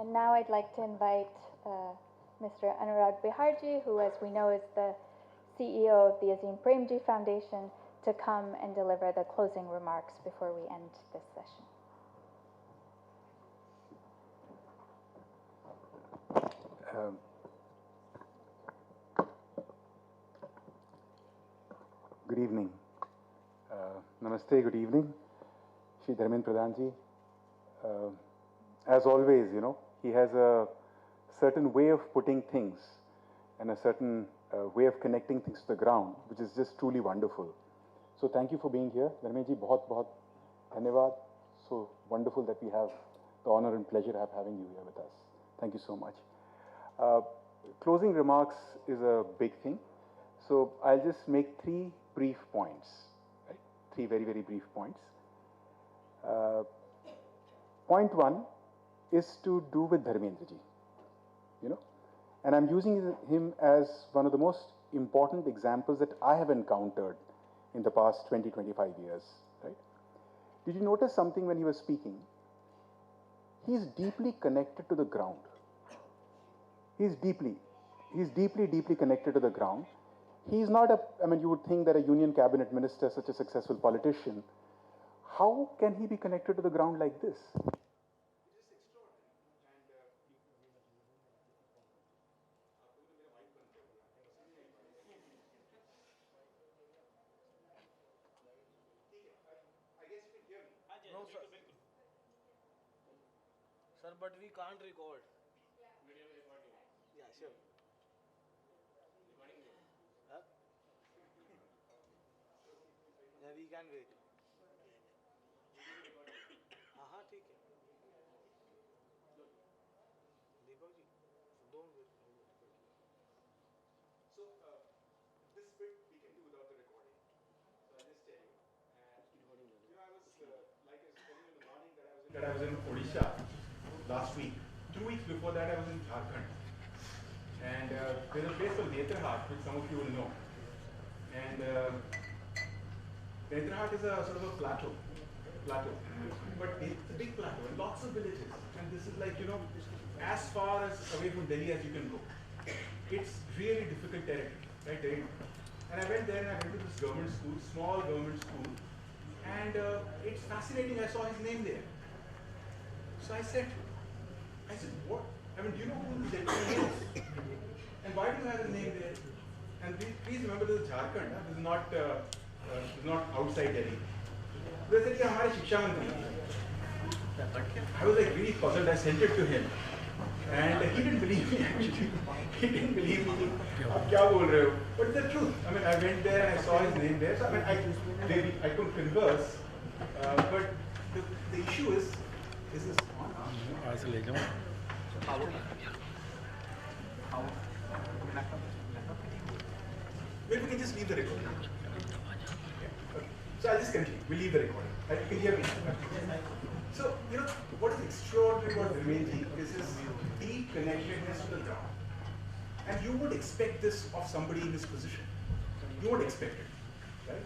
And now I'd like to invite Mr. Anurag Behar, who, as we know, is the CEO of the Azim Premji Foundation, to come and deliver the closing remarks before we end this session. Good evening. Namaste, good evening. Shri Dharmendra Pradhanji. As always, he has a certain way of putting things and a certain way of connecting things to the ground, which is just truly wonderful. So thank you for being here. Dharmendra ji, bahut dhanyawad. So wonderful that we have the honor and pleasure of having you here with us. Thank you so much. Closing remarks is a big thing. So I'll just make three brief points, right? Three very, very brief points. Point one is to do with Dharmendra ji, and I'm using him as one of the most important examples that I have encountered in the past 20, 25 years, right? Did you notice something when he was speaking? He's deeply connected to the ground. He's deeply connected to the ground. He's not you would think that a union cabinet minister, such a successful politician, how can he be connected to the ground like this? No, sir. Sir, but we can't record. Yeah, sure. Huh? Yeah, we can wait. हाँ ठीक है. Deepak ji, don't wait. So this bit we can do without the recording. So I'll just tell you. And I was like I was telling you in the morning that I was in Odisha last week. 2 weeks before that, I was in Jharkhand. And there's a place called Netrahat, which some of you will know. And Netrahat is a sort of a plateau. But it's a big plateau and lots of villages. And this is like, as far as away from Delhi as you can go. It's really difficult territory, right? And I went there and I went to this government school, small government school. And it's fascinating, I saw his name there. So I said, what? Do you know who this gentleman is? And why do you have his name there? And please remember this is Jharkhand, this is not outside Delhi. They said, yeah, हमारे शिक्षा मंत्री. I was like really puzzled. I sent it to him. And he didn't believe me actually. He didn't believe me. आप क्या बोल रहे हो? But it's the truth. I went there and I saw his name there. So I couldn't converse. But the issue is this on? Maybe we can just leave the recording. Okay. So I'll just continue. We'll leave the recording. You can hear me. So, what is extraordinary about Premji is his deep connectedness to the ground. And you would expect this of somebody in this position. You would expect it, right?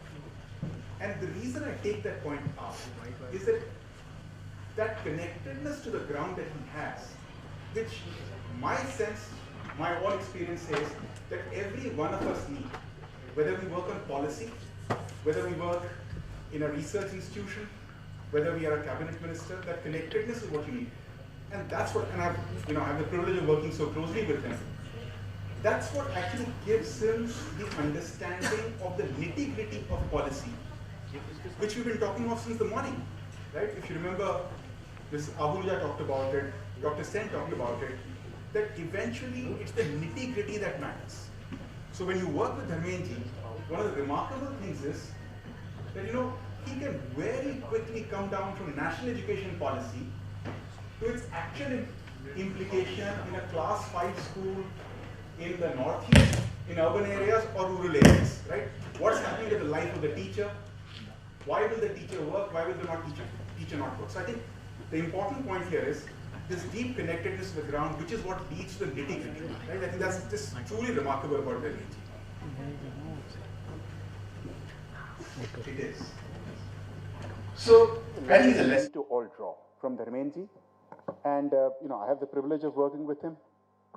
And the reason I take that point up is that connectedness to the ground that he has, which my sense, my all experience says that every one of us need, whether we work on policy, whether we work in a research institution, whether we are a cabinet minister, that connectedness is what you need. And that's what, and I have the privilege of working so closely with him. That's what actually gives him the understanding of the nitty-gritty of policy, which we've been talking of since the morning, right? If you remember, Ms. Ahuja talked about it, Dr. Sen talked about it, that eventually it's the nitty-gritty that matters. So when you work with Dharmendra, one of the remarkable things is that, he can very quickly come down from national education policy to its actual implication in a class 5 school in the northeast, in urban areas or rural areas, right? What's happening to the life of the teacher? Why will the teacher work? Why will the teacher not work? So I think the important point here is this deep connectedness to the ground, which is what leads to the nitty-gritty, right? I think that's just truly remarkable about Premji. It is. So I think it's a lesson to all draw from Dharmendra, And, I have the privilege of working with him.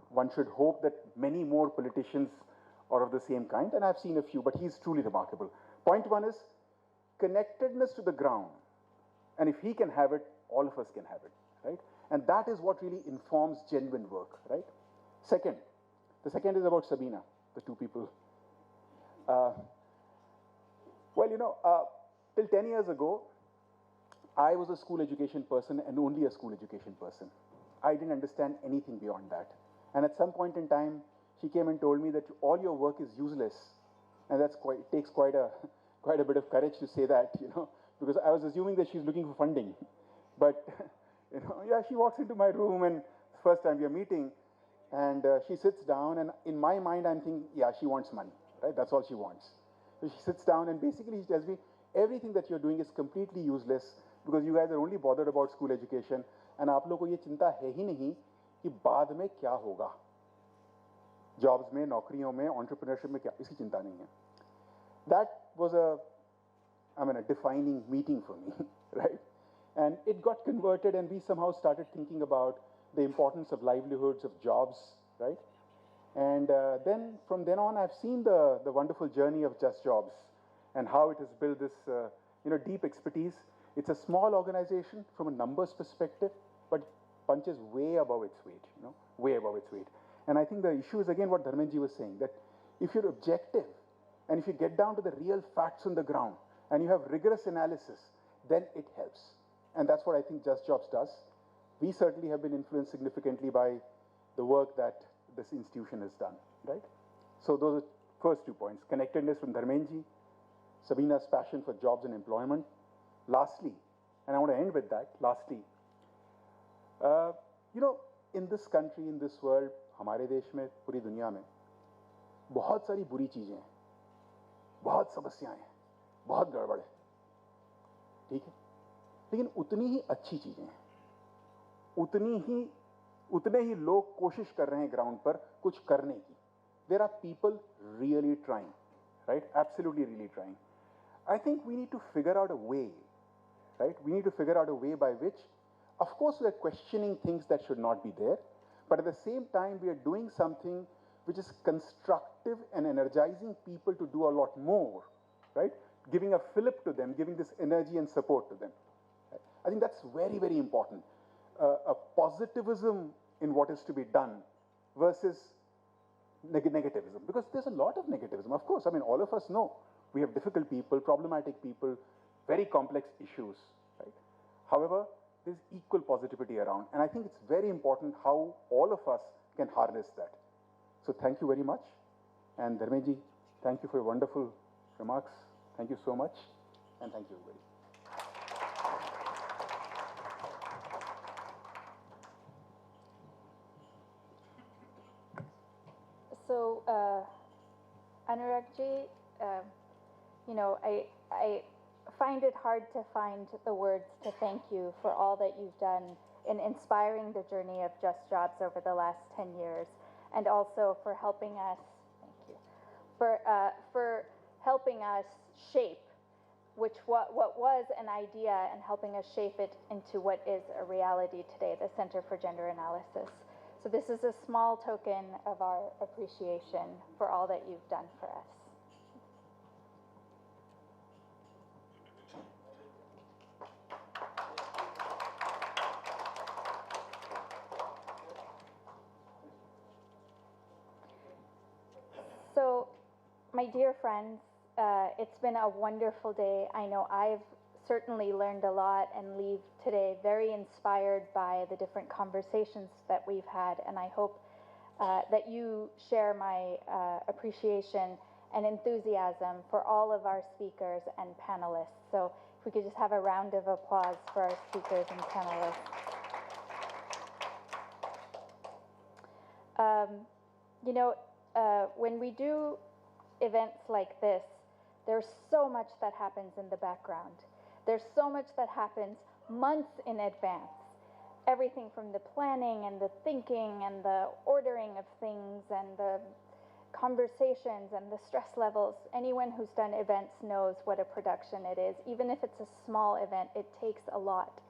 One should hope that many more politicians are of the same kind, and I've seen a few, but he's truly remarkable. Point one is connectedness to the ground. And if he can have it, all of us can have it, right? And that is what really informs genuine work, right? The second is about Sabina, the two people. Till 10 years ago, I was a school education person and only a school education person. I didn't understand anything beyond that. And at some point in time, she came and told me that all your work is useless. And it takes quite a bit of courage to say that, because I was assuming that she's looking for funding. But, she walks into my room and first time we are meeting, and she sits down, and in my mind, I'm thinking, yeah, she wants money, right? That's all she wants. So she sits down, and basically she tells me, everything that you're doing is completely useless because you guys are only bothered about school education, and आप लोगों को ये चिंता है ही नहीं कि बाद में क्या होगा, jobs में, नौकरियों में, entrepreneurship में क्या, इसकी चिंता नहीं है. That was a defining meeting for me, right? And it got converted, and we somehow started thinking about the importance of livelihoods, of jobs, right? And then from then on, I've seen the wonderful journey of Just Jobs and how it has built this deep expertise. It's a small organization from a numbers perspective, but punches way above its weight, way above its weight. And I think the issue is again what Dharmenji was saying, that if you're objective and if you get down to the real facts on the ground and you have rigorous analysis, then it helps. And that's what I think Just Jobs does. We certainly have been influenced significantly by the work that this institution has done, right? So those are first 2 points. Connectedness from Dharmenji, Sabina's passion for jobs and employment. Lastly, and I want to end with that, in this country, in this world, हमारे देश में, पूरी दुनिया में, बहुत सारी बुरी चीजें हैं, बहुत समस्याएं हैं, बहुत गड़बड़ है, ठीक है? लेकिन उतनी ही अच्छी चीजें हैं, उतने ही लोग कोशिश कर रहे हैं ग्राउंड पर कुछ करने की. There are people really trying, right? Absolutely really trying. I think we need to figure out a way, right? We need to figure out a way by which, of course, we are questioning things that should not be there, but at the same time, we are doing something which is constructive and energizing people to do a lot more, right? Giving a fillip to them, giving this energy and support to them. Right? I think that's very, very important. A positivism in what is to be done versus negativism, because there's a lot of negativism. Of course, all of us know we have difficult people, problematic people, very complex issues, right? However, there's equal positivity around, and I think it's very important how all of us can harness that. So thank you very much, and Dharmenji, thank you for your wonderful remarks. Thank you so much, and thank you everybody. So, Anuragji, I find it hard to find the words to thank you for all that you've done in inspiring the journey of Just Jobs over the last 10 years, and also for helping us, thank you, for helping us shape what was an idea and helping us shape it into what is a reality today, the Center for Gender Analysis. So this is a small token of our appreciation for all that you've done for us. So, my dear friends, it's been a wonderful day. I know I've certainly learned a lot and leave today very inspired by the different conversations that we've had, and I hope that you share my appreciation and enthusiasm for all of our speakers and panelists. So if we could just have a round of applause for our speakers and panelists. When we do events like this, there's so much that happens in the background. There's so much that happens months in advance. Everything from the planning and the thinking and the ordering of things and the conversations and the stress levels. Anyone who's done events knows what a production it is. Even if it's a small event, it takes a lot.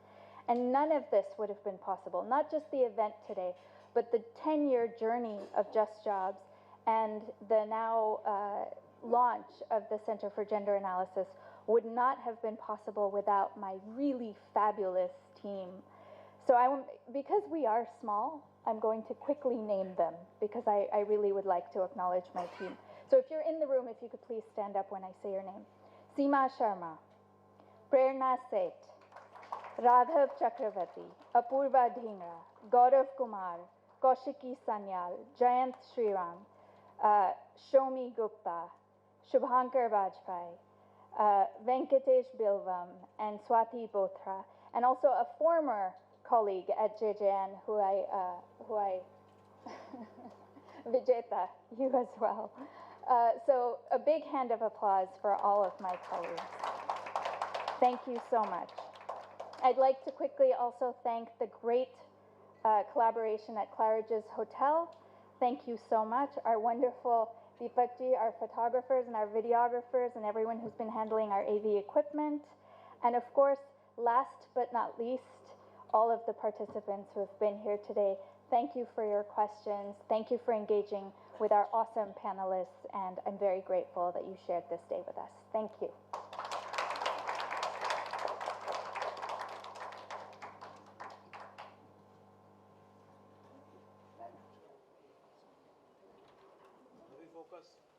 And none of this would have been possible, not just the event today, but the 10-year journey of Just Jobs and the now launch of the Center for Gender Analysis would not have been possible without my really fabulous team. So because we are small, I'm going to quickly name them because I really would like to acknowledge my team. So if you're in the room, if you could please stand up when I say your name. Seema Sharma, Prerna Seth, Radhav Chakravarti, Apurva Dhingra, Gaurav Kumar, Kaushiki Sanyal, Jayant Sriram, Shomi Gupta, Shubhankar Vajpayee, Venkatesh Bilvam, and Swati Bothra, and also a former colleague at JJN who I Vijeta, you as well. So a big hand of applause for all of my colleagues. Thank you so much. I'd like to quickly also thank the great collaboration at Claridge's Hotel. Thank you so much. Our wonderful Deepakji, our photographers and our videographers, and everyone who's been handling our AV equipment. And of course, last but not least, all of the participants who have been here today. Thank you for your questions. Thank you for engaging with our awesome panelists, and I'm very grateful that you shared this day with us. Thank you. Focus.